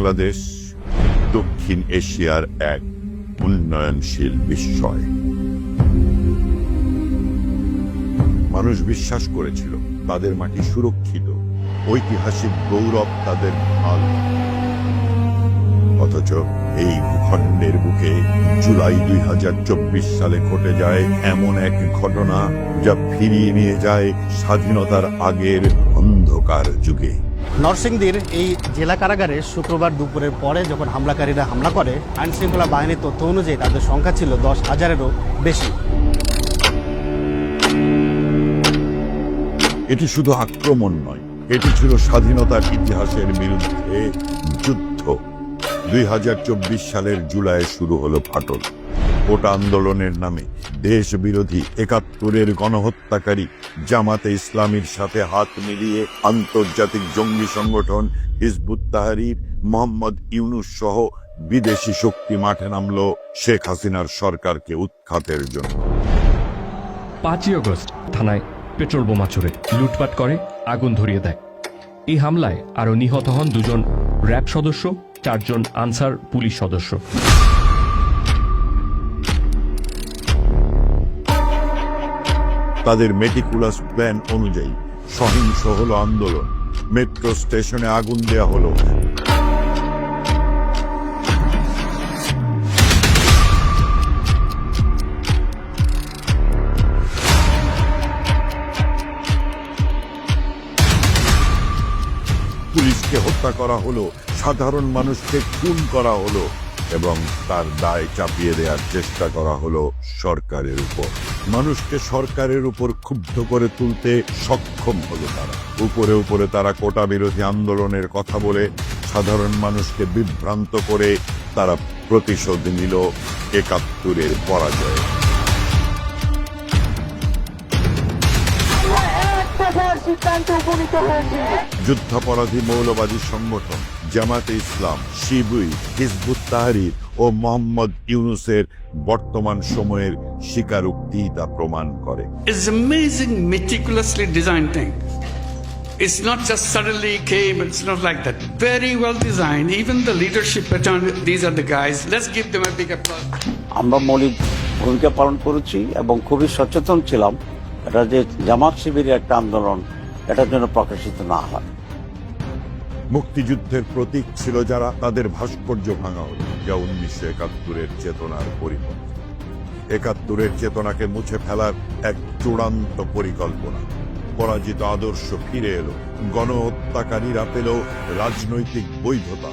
বাংলাদেশ দক্ষিণ এশিয়ার এক উন্নয়নশীল বিস্ময়। মানুষ বিশ্বাস করেছিল তাদের মাটি সুরক্ষিত, ঐতিহাসিক গৌরব তাদের ঢাল। অথচ এই ভূখণ্ডের বুকে জুলাই 2024 সালে ঘটে যায় এমন এক ঘটনা যা ফিরিয়ে নিয়ে যায় স্বাধীনতার আগের অন্ধকার যুগে। নরসিংদীর এই জেলা কারাগারে শুক্রবার দুপুরের পরে যখন হামলাকারীরা হামলা করে, আইনশৃঙ্খলা বাহিনীর তথ্য অনুযায়ী তাদের সংখ্যা ছিল 10,000-এরও বেশি। এটি শুধু আক্রমণ নয়, এটি ছিল স্বাধীনতার ইতিহাসের বিরুদ্ধে যুদ্ধ। 2024 সালের জুলাইয়ে শুরু হলো ফাটল। কোটা আন্দোলনের নামে দেশ বিরোধী 71-এর গণহত্যাকারী জামাতে ইসলামীর সাথে হাত মিলিয়ে আন্তর্জাতিক জঙ্গি সংগঠন হিজবুত তাহরির মোহাম্মদ ইউনূস সহ বিদেশি শক্তি মাঠে নামল শেখ হাসিনার সরকারকে উৎখাতের জন্য। 5ই আগস্ট থানায় পেট্রোল বোমা ছুড়ে লুটপাট করে, আগুন ধরিয়ে দেয়। এই হামলায় আরও নিহত হন 2 জন র্যাব সদস্য, 4 জন আনসার পুলিশ সদস্য। তাদের মেটিকুলাস প্ল্যান অনুযায়ী সহিংস হলো আন্দোলন। মেট্রো স্টেশনে আগুন দেয়া হলো, পুলিশকে হত্যা করা হলো, সাধারণ মানুষকে খুন করা হলো এবং তার দায় চাপিয়ে দেওয়ার চেষ্টা করা হলো সরকারের উপর। মানুষকে সরকারের উপর ক্ষুব্ধ করে তুলতে সক্ষম হলো তারা। উপরে উপরে তারা কোটা বিরোধী আন্দোলনের কথা বলে সাধারণ মানুষকে বিভ্রান্ত করে তারা প্রতিশোধ নিল 71-এর পরাজয়ে। যুদ্ধাপরাধী মৌলবাদী সংগঠন জামাতে ইসলাম, শিবির, হিজবুত তাহরির ও মোহাম্মদ ইউনূসের বর্তমান সময়ের স্বীকারোক্তি তা প্রমাণ করে। It's amazing, meticulously designed thing. It's not just suddenly came, it's not like that. Very well designed. Even the leadership pattern, these are the guys. Let's give them a big applause. আমরা মৌলিক ভূমিকা পালন করেছি এবং খুবই সচেতন ছিলাম এটা যে জামাত শিবিরের একটা আন্দোলন এটার জন্য প্রকাশিত না হয়। মুক্তিযুদ্ধের প্রতীক ছিল যারা, তাদের ভাস্কর্য ভাঙা হলো, যা 1971-এর চেতনার পরিপন্থী। 71-এর চেতনাকে মুছে ফেলার এক চূড়ান্ত পরিকল্পনা। পরাজিত আদর্শ ফিরে এলো, গণহত্যাকারীরা পেল রাজনৈতিক বৈধতা।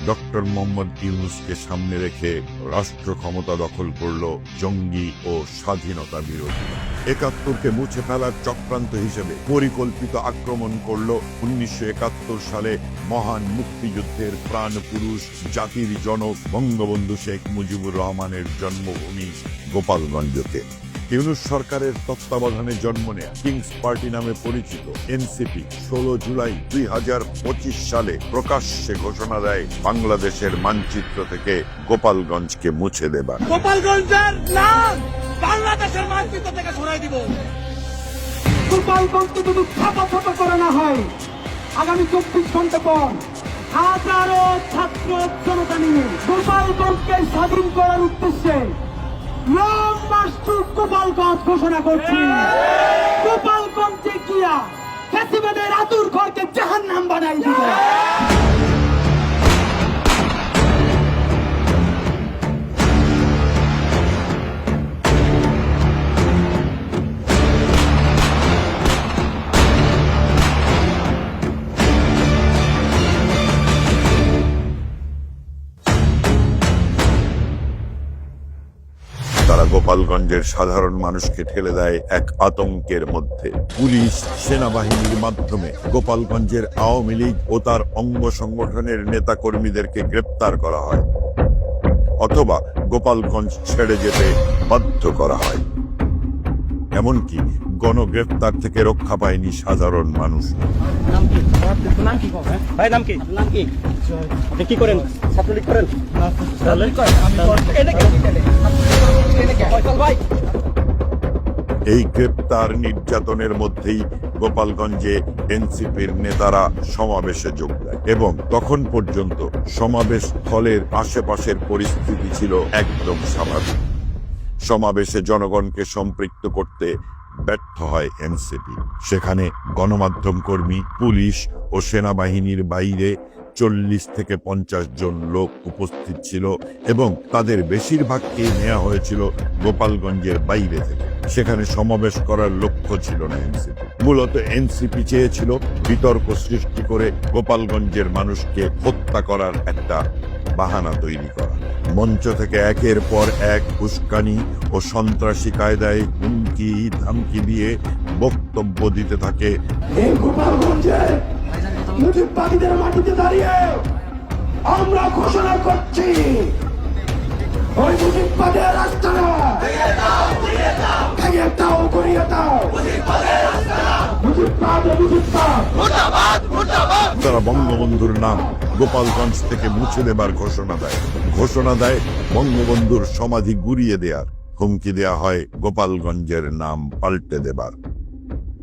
ডক্টর মোহাম্মদ ইউনূসকে সামনে রেখে রাষ্ট্র ক্ষমতা দখল করল জঙ্গি ও স্বাধীনতা বিরোধী। 71-কে মুছে ফেলার চক্রান্ত হিসেবে পরিকল্পিত আক্রমণ করল 1971 সালে মহান মুক্তিযুদ্ধের প্রাণ পুরুষ, জাতির জনক বঙ্গবন্ধু শেখ মুজিবুর রহমানের জন্মভূমি গোপালগঞ্জকে। ইউনূস সরকারের তত্ত্বাবধানে জন্ম নেয়া কিংস পার্টি নামে পরিচিত এনসিপি 16 জুলাই 2025 সালে প্রকাশ্যে ঘোষণা দেয় বাংলাদেশের মানচিত্র থেকে গোপালগঞ্জকে মুছে দেবার। গোপালগঞ্জের নাম বাংলাদেশের মানচিত্র থেকে সরাই দিব। গোপালগঞ্জকে যদি ছাপা করে না হয়, আগামী 24 ঘন্টা পর হাজারো ছাত্র জনতা নিয়ে গোপালগঞ্জকে স্বাধীন করার উদ্দেশ্যে লং মার্চ টু গোপালগঞ্জ ঘোষণা করছি। গোপালগঞ্জে গিয়া ফ্যাসিবাদের আতুর ঘরকে জাহান্নাম বানাই দিব। তারা গোপালগঞ্জের সাধারণ মানুষকে ঠেলে দেয় এক আতঙ্কের মধ্যে। পুলিশ, সেনাবাহিনীর মাধ্যমে গোপালগঞ্জের আওয়ামী লীগ ও তার অঙ্গ সংগঠনের নেতাকর্মীদেরকে গ্রেপ্তার করা হয় অথবা গোপালগঞ্জ ছেড়ে যেতে বাধ্য করা হয়। এমনকি গণগ্রেপ্তার থেকে রক্ষা পায়নি সাধারণ মানুষ। কি করেন? ছাত্রলীগ করেন? এই গ্রেপ্তার নির্যাতনের মধ্যেই গোপালগঞ্জে এনসিপির নেতারা সমাবেশে যোগ দেয় এবং তখন পর্যন্ত সমাবেশ স্থলের আশেপাশের পরিস্থিতি ছিল একদম স্বাভাবিক। সমাবেশে জনগণকে সম্পৃক্ত করতে ব্যর্থ হয় এনসিপি। সেখানে গণমাধ্যম কর্মী, পুলিশ ও সেনাবাহিনীর বাইরে 40 থেকে 50 জন লোক উপস্থিত ছিল এবং তাদের বেশিরভাগকেই নেওয়া হয়েছিল গোপালগঞ্জের বাইরে থেকে। সেখানে সমাবেশ করার লক্ষ্য ছিল না এনসিপি। মূলত এনসিপি চেয়েছিল বিতর্ক সৃষ্টি করে গোপালগঞ্জের মানুষকে হত্যা করার একটা বাহানা তৈরি করা। মঞ্চ থেকে একের পর এক উস্কানি ও সন্ত্রাসী কায়দায় হুমকি ধামকি দিয়ে বক্তব্য দিতে থাকে। এই গোপালগঞ্জে মুজিববাদীদের মাটিতে দাঁড়িয়ে আমরা ঘোষণা করছি, ওই মুজিববাদের রাস্তাটা ভেঙে দাও, গড়িয়ে দাও। মুজিববাদ, মুজিববাদ। তারা বঙ্গবন্ধুর নাম গোপালগঞ্জ থেকে মুছে দেবার ঘোষণা দেয় বঙ্গবন্ধুর সমাধি গুড়িয়ে দেওয়ার। হুমকি দেয়া হয় গোপালগঞ্জের নাম পাল্টে দেবার।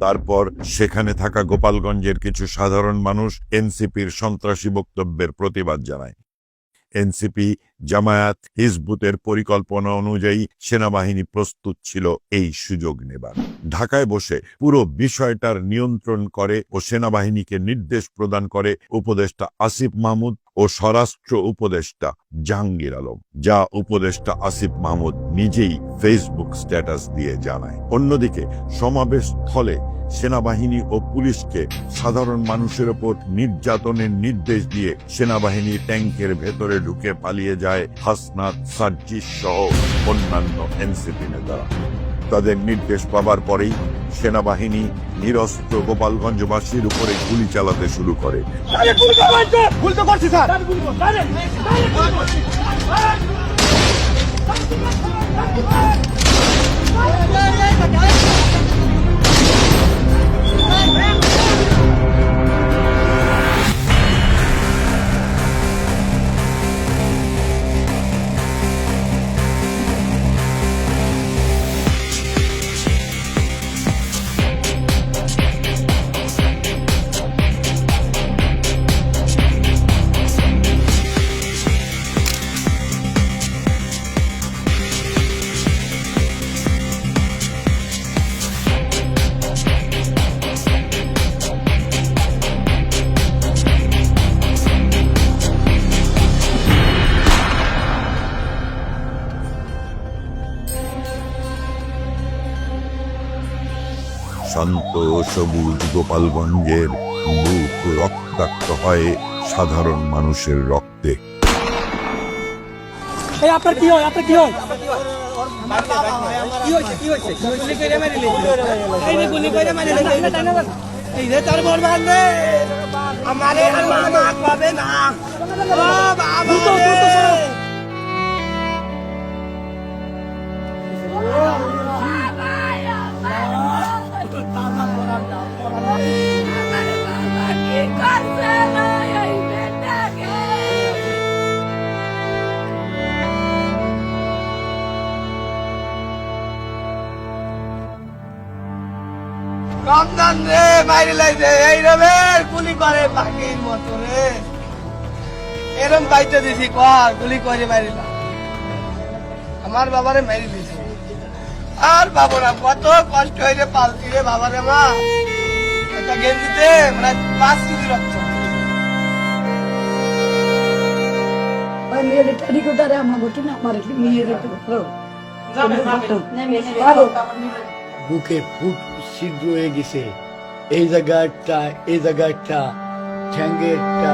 তারপর সেখানে থাকা গোপালগঞ্জের কিছু সাধারণ মানুষ এনসিপির সন্ত্রাসী বক্তব্যের প্রতিবাদ জানায়। এনসিপি, জামায়াত, হিজবুতের পরিকল্পনা অনুযায়ী সেনাবাহিনী প্রস্তুত ছিল এই সুযোগ নেবার। ঢাকায় বসে পুরো বিষয়টার নিয়ন্ত্রণ করে ও সেনাবাহিনীকে নির্দেশ প্রদান করে উপদেষ্টা আসিফ মাহমুদ ও স্বরাষ্ট্র উপদেষ্টা জাহাঙ্গীর আলম, যা উপদেষ্টা আসিফ মাহমুদ নিজেই ফেসবুক স্ট্যাটাস দিয়ে জানায়। অন্যদিকে সমাবেশ স্থলে সেনাবাহিনী ও পুলিশকে সাধারণ মানুষের ওপর নির্যাতনের নির্দেশ দিয়ে সেনাবাহিনী ট্যাঙ্কের ভেতরে ঢুকে পালিয়ে যায় হাসনাত, সাজ্জিদ সহ অন্যান্য এনসিপি নেতারা। তাদের নির্দেশ পাবার পরেই সেনাবাহিনী নিরস্ত্র গোপালগঞ্জবাসীর উপরে গুলি চালাতে শুরু করে। শান্ত ও সবুজ গোপালগঞ্জের বুক রক্তাক্ত হয় সাধারণ মানুষের রক্তে। আপনার কি হয়? রমজান রে মাইরে লাইছে এই রে গুলি করে পাখির মতো রে, এরম বাইতে দিছি কর গুলি করে মারিলাম। আমার বাবারে মারি দিছি আর বাবরা কত কষ্ট হইরে পালছি রে বাবারে। মা একটা গেঞ্জিতে মানে 5 কেজি রক্ত। বুকে ফুট ছিদ্র হয়ে গেছে, এই জায়গাটা, এই জায়গাটা, ঠ্যাঙ্গেরটা।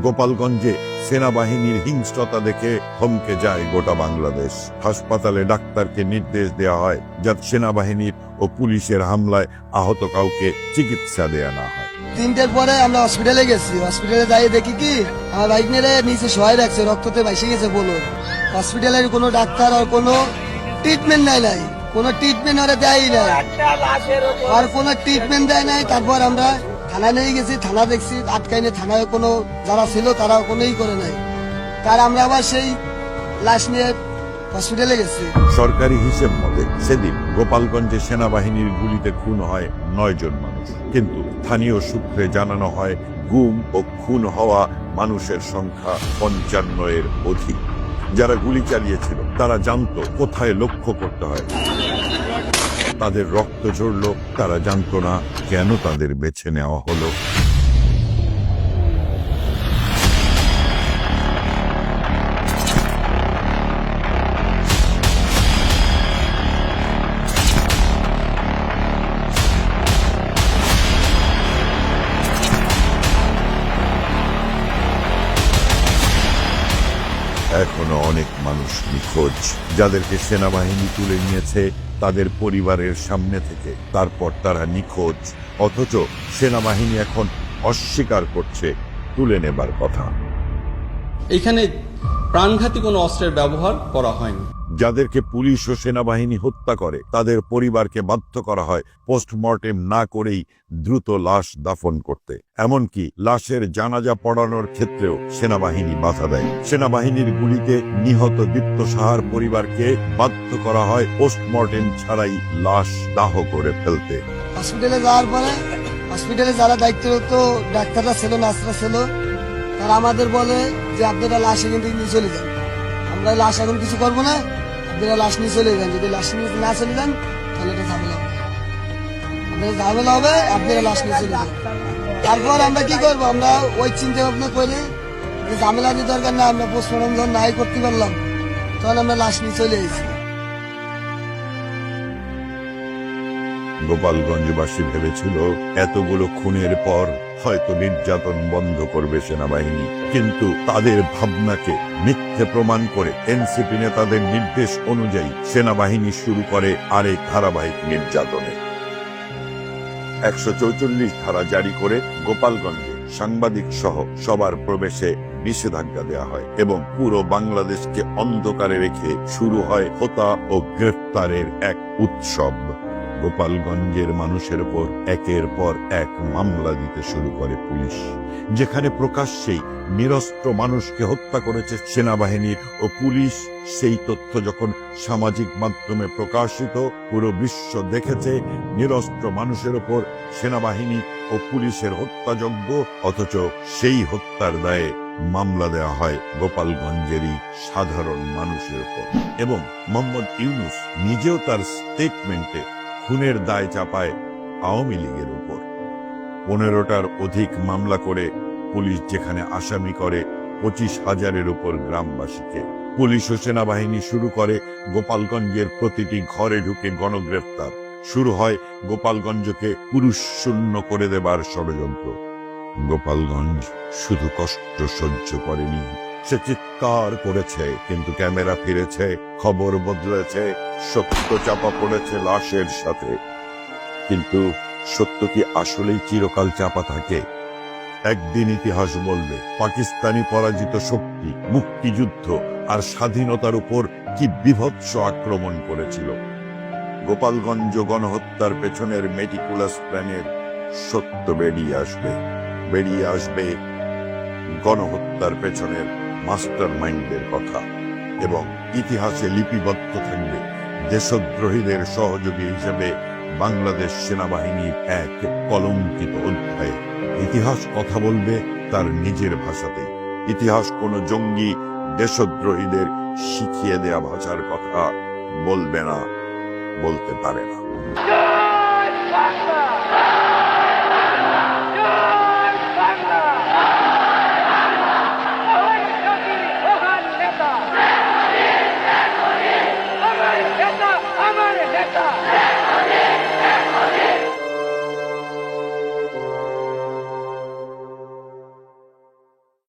গোপালগঞ্জে সেনাবাহিনীর হিংস্রতা দেখে থমকে যায় গোটা বাংলাদেশ। হাসপাতালে ডাক্তারকে নির্দেশ দেওয়া হয় যাতে সেনাবাহিনীর ও পুলিশের হামলায় আহত কাউকে চিকিৎসা দেয়া না হয়। 3টের পরে আমরা হসপিটালে গেছি। হসপিটালে যাই দেখি কি আমার বাইক নিয়ে নিচে শোয়াই রাখছে, রক্ততে ভাসে গেছে বলুন। হসপিটালের কোনো ডাক্তার আর কোনো ট্রিটমেন্ট নাই, কোনো ট্রিটমেন্ট ওরা দেয়ই নাই, আর কোনো ট্রিটমেন্ট দেয় নাই। তারপর আমরা থানায় নিয়ে গেছি, থানা দেখছি আটকাই নিয়ে, থানায় কোনো যারা ছিল তারা কোনোই করে নাই। তার আমরা আবার সেই লাশ নিয়ে হসপিটালে গেছি। সরকারি হিসেব মতে সেদিন গোপালগঞ্জে সেনাবাহিনীর গুলিতে খুন হয় 9 জন মানুষ, কিন্তু স্থানীয় সূত্রে জানানো হয় গুম ও খুন হওয়া মানুষের সংখ্যা 55-এর অধিক। যারা গুলি চালিয়েছিল তারা জানতো কোথায় লক্ষ্য করতে হয়। তাদের রক্ত ঝরল, তারা জানতো না কেন তাদের বেছে নেওয়া হলো। এখনো অনেক মানুষ নিখোঁজ, যাদেরকে সেনাবাহিনী তুলে নিয়েছে তাদের পরিবারের সামনে থেকে। তারপর তারা নিখোঁজ, অথচ সেনাবাহিনী এখন অস্বীকার করছে তুলে নেবার কথা। এখানে প্রাণঘাতী কোনো অস্ত্রের ব্যবহার করা হয়নি। যাদেরকে পুলিশ ও সেনাবাহিনী হত্যা করে তাদের পরিবারকে বাধ্য করা হয় পোস্টমর্টেম না করেই দ্রুত লাশ দাফন করতে। এমনকি লাশের জানাজা পড়ানোর ক্ষেত্রেও সেনাবাহিনী বাধা দেয়। সেনাবাহিনীর গুলিতে নিহত দীপ্ত সাহার পরিবারকে বাধ্য করা হয় পোস্টমর্টেম ছাড়াই লাশ দাহ করে ফেলতে। হসপিটালে যাওয়ার পরে হসপিটালে যারা দায়িত্বরত ডাক্তাররা ছিল, নার্সরা ছিল, তারা আমাদের বলে যে আপনারা লাশ এখান থেকে নিয়ে চলে যান, আমরা লাশ এখন কিছু করবো না, আপনারা লাশ নিয়ে চলে যান। যদি লাশ নিয়ে না চলে যান তাহলে এটা ঝামেলা হবে, আপনারা ঝামেলা হবে, আপনারা লাশ নিয়ে চলে যান। তারপর আমরা কি করবো, আমরা ওই চিন্তা ভাবনা করে যে ঝামেলা দিয়ে দরকার না, আমরা পোস্টমর্টম যখন নাই করতে পারলাম তখন আমরা লাশ নিয়ে চলে এসেছি। গোপালগঞ্জবাসী ভেবেছিল এতগুলো খুনের পর হয়তো নির্যাতন বন্ধ করবে সেনাবাহিনী, কিন্তু তাদের ভাবনাকে মিথ্যে প্রমাণ করে এনসিপি নেতাদের নির্দেশ অনুযায়ী সেনাবাহিনী শুরু করে আরেক ধারাবাহিক নির্যাতনে। 144 ধারা জারি করে গোপালগঞ্জে সাংবাদিক সহ সবার প্রবেশে নিষেধাজ্ঞা দেওয়া হয় এবং পুরো বাংলাদেশকে অন্ধকারে রেখে শুরু হয় হত্যা ও গ্রেফতারের এক উৎসব। গোপালগঞ্জের মানুষের উপর একের পর এক মামলা দিতে শুরু করে পুলিশ, যেখানে প্রকাশ্যেই নিরস্ত্র মানুষকে হত্যা করেছে সেনাবাহিনীর ও পুলিশ। সেই তথ্য যখন সামাজিক মাধ্যমে প্রকাশিত, পুরো বিশ্ব দেখেছে নিরস্ত্র মানুষের উপর সেনাবাহিনী ও পুলিশের হত্যাযজ্ঞ, অথচ সেই হত্যার দায়ে মামলা দেওয়া হয় গোপালগঞ্জেরই সাধারণ মানুষের উপর। এবং মোহাম্মদ ইউনূস নিজেও তার স্টেটমেন্টে খুনের দায় চাপায় আওয়ামী লীগের উপর। 15টার অধিক মামলা করে পুলিশ যেখানে আসামি করে 25,000-এর উপর গ্রামবাসীকে। পুলিশ ও সেনাবাহিনী শুরু করে গোপালগঞ্জের প্রতিটি ঘরে ঢুকে গণগ্রেফতার। শুরু হয় গোপালগঞ্জকে পুরুষ শূন্য করে দেবার ষড়যন্ত্র। গোপালগঞ্জ শুধু কষ্ট সহ্য করেনি, সে চিৎকার করেছে, কিন্তু ক্যামেরা ফিরেছে, খবর বদলেছে, সত্য চাপা পড়েছে লাশের সাথে। কিন্তু সত্য কি আসলেই চিরকাল চাপা থাকে? একদিন ইতিহাস বলবে পাকিস্তানি পরাজিত শক্তি মুক্তিযুদ্ধ আর স্বাধীনতার উপর কি বিভৎস আক্রমণ করেছিল। গোপালগঞ্জ গণহত্যার পেছনের মেটিকুলাস প্ল্যানের সত্য বেরিয়ে আসবে গণহত্যার পেছনের মাস্টার মাইন্ডের কথা, এবং ইতিহাসে লিপিবদ্ধ থাকবে দেশদ্রোহীদের সহযোগী হিসেবে বাংলাদেশ সেনাবাহিনীর এক কলঙ্কিত অধ্যায়। ইতিহাস কথা বলবে তার নিজের ভাষাতে। ইতিহাস কোনো জঙ্গি দেশদ্রোহীদের শিখিয়ে দেয়া ভাষার কথা বলবে না, বলতে পারে না।